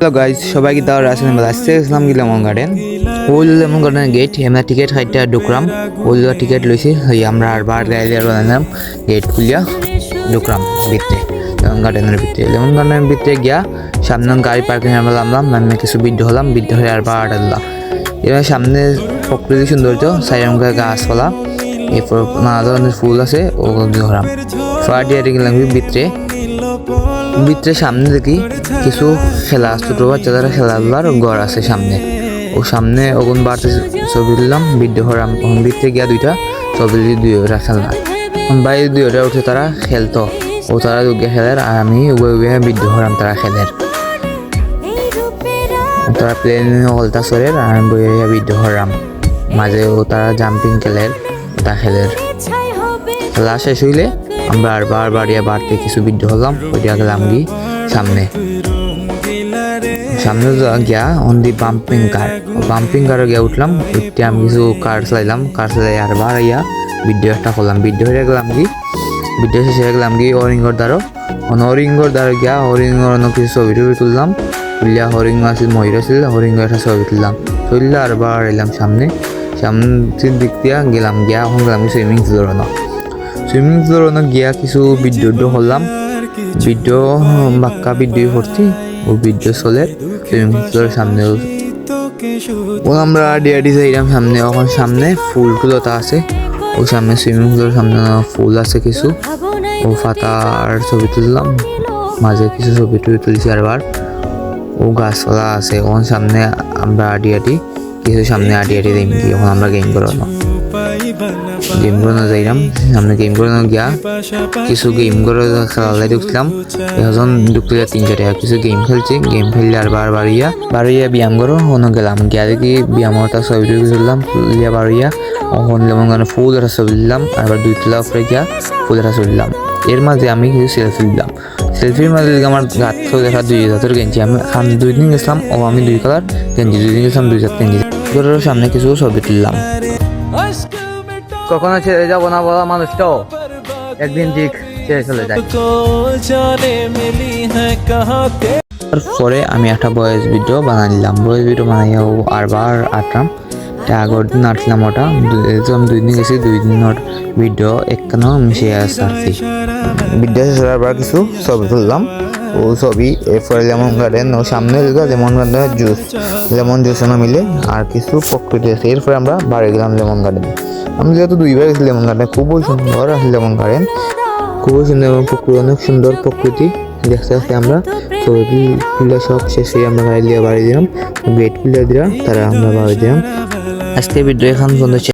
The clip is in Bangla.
হ্যালো গাইজ সবাইকে দাওয়ার আসেন আসতে গেছিলাম কি লেমন গার্ডেন ওই লেমন গার্ডেনের গেট আমরা টিকিট খাইতে ঢুকলাম ওই টিকিট লইছি আমরা আর বার গাড়ি আর বানালাম গেট খুলিয়া ঢুকলাম ভিতরে লেমন গার্ডেনের ভিতরে গিয়া সামনে গাড়ি পার্কিং এ নামলাম আমি কিছু বৃদ্ধ হলাম বৃদ্ধ হয়ে আর বার আডালাম এবার সামনে প্রকৃতি সৌন্দর্য সাইরামকা গাছপালা এরপর নানা ধরনের ফুল আছে ওগুলো ধরাম ফাটিয়ে গেলাম ভিতরে সামনে দেখি কিছু খেলা ছোট বাচ্চাদের খেলাধুলার ঘর আছে সামনে ও সামনে ওগুন বাড়তে ছবি দিলাম বৃদ্ধ হরাম ভিতরে গিয়া দুইটা ছবি দুইটা খেলনা বাইরে দুইটা উঠে তারা খেলতো ও তারা দুগে খেলের আর আমি উভয় বৃদ্ধ হরাম তারা খেলের তারা প্লেন হলতা সরের আর আমি বইয়া বৃদ্ধ হরাম মাঝে ও তারা জাম্পিং খেলের তা খেলের খেলা শেষ হইলে আমরা আর বাড়তে কিছু বৃদ্ধ হলাম ওইটা গেলাম কি সামনে গিয়া অনলি বাম্পিং কার গিয়া উঠলাম উঠতে আমি কিছু কার চালাই আর বাড়াইয়া বৃদ্ধ একটা করলাম বৃদ্ধ হয়ে গেলাম কি বৃদ্ধ শেষে গেলাম কি হরিঙ্গর দ্বারো গিয়া হরিঙ্গর কিছু ছবি তুললাম তুলিয়া হরিঙ্গ আছিল ময়ূর আছিল হরিঙ্গ একটা ছবি তুললাম আর বাড়াইলাম সামনের দিক দিয়া গেলাম গিয়া এখন গেলাম সুইমিং পুলের গিয়া কিছু বিদ্যুৎ হলাম বাক্কা বিদ্যুৎ ভর্তি ও বিদ্যুৎ চলে সুইমিং পুলের সামনে আমরা ডিআরডি যাইলাম সামনে এখন সামনে ফুলগুলোটা আছে ও সামনে সুইমিং পুলের সামনে ফুল আছে কিছু ও পাতার ছবি তুললাম মাঝে কিছু ছবি তুলছি আরবার ও গাছপালা আছে ওখান সামনে আমরা ডিআরডি কিছু সামনে আডিয়াটি দেখি এখন আমরা গেম করানো যাইলাম সামনে গেম করানো গিয়া কিছু গেম করে খেলায় ঢুকছিলাম এখন ঢুকতে গিয়া 3-4 টাকা কিছু গেম খেলছি গেম খেললে আর বাড়িয়া ব্যায়াম করো ওখানে গেলাম গিয়া দেখি ব্যায়ামটা ছবি তুললাম তুলিয়া বাড়িয়া ওখান যেমন ফুল একটা ছবি দিলাম আর 2 তলা উপরে গিয়া ফুল একটা ছবি দিলাম এর মাঝে আমি কিছু সেলফি দিলাম সেলফির মাঝে আমার গাছ দেখা 2 জাতের গেঞ্জি আমি 2 দিন গেছিলাম ও আমি 2 কালার গেঞ্জি 2 দিন গেছিলাম 2 জাত গেঞ্জি ঘরের সামনে কিছু ছবি তুললাম কখনো ছেড়ে যাবো না বলা মানুষটাও একদিন ঠিক ছেড়ে চলে যায় পরে আমি একটা ভয়েস ভিডিও বানাইলাম বানাইয়া আরবার আটলাম আগের দিন আটলাম ওটা 2 দিন গেছি 2 দিনের ভিডিও একখানো মিশিয়ে আসছি ভিডিও শেষ হওয়ার পর কিছু ছবি তুললাম ও ছবি এরপরে লেমন গার্ডেন ও সামনে লেমন গার্ডেনের লেমন জুস মিলে আর কিছু প্রকৃতি আছে এরপরে আমরা বাড়ি গেলাম লেমন গার্ডেন আমি যেহেতু 2বার গেছি লেমন গার্ডেন খুবই সুন্দর আছে লেমন গার্ডেন খুবই সুন্দর এবং প্রকৃতি অনেক সুন্দর প্রকৃতি দেখতে আমরা ছবি খুলে সব শেষে আমরা বাড়ি দিলাম গেট খুলে দিলাম তারা আমরা বাড়ি দিলাম আজকে ভিডিও এখন বন্ধ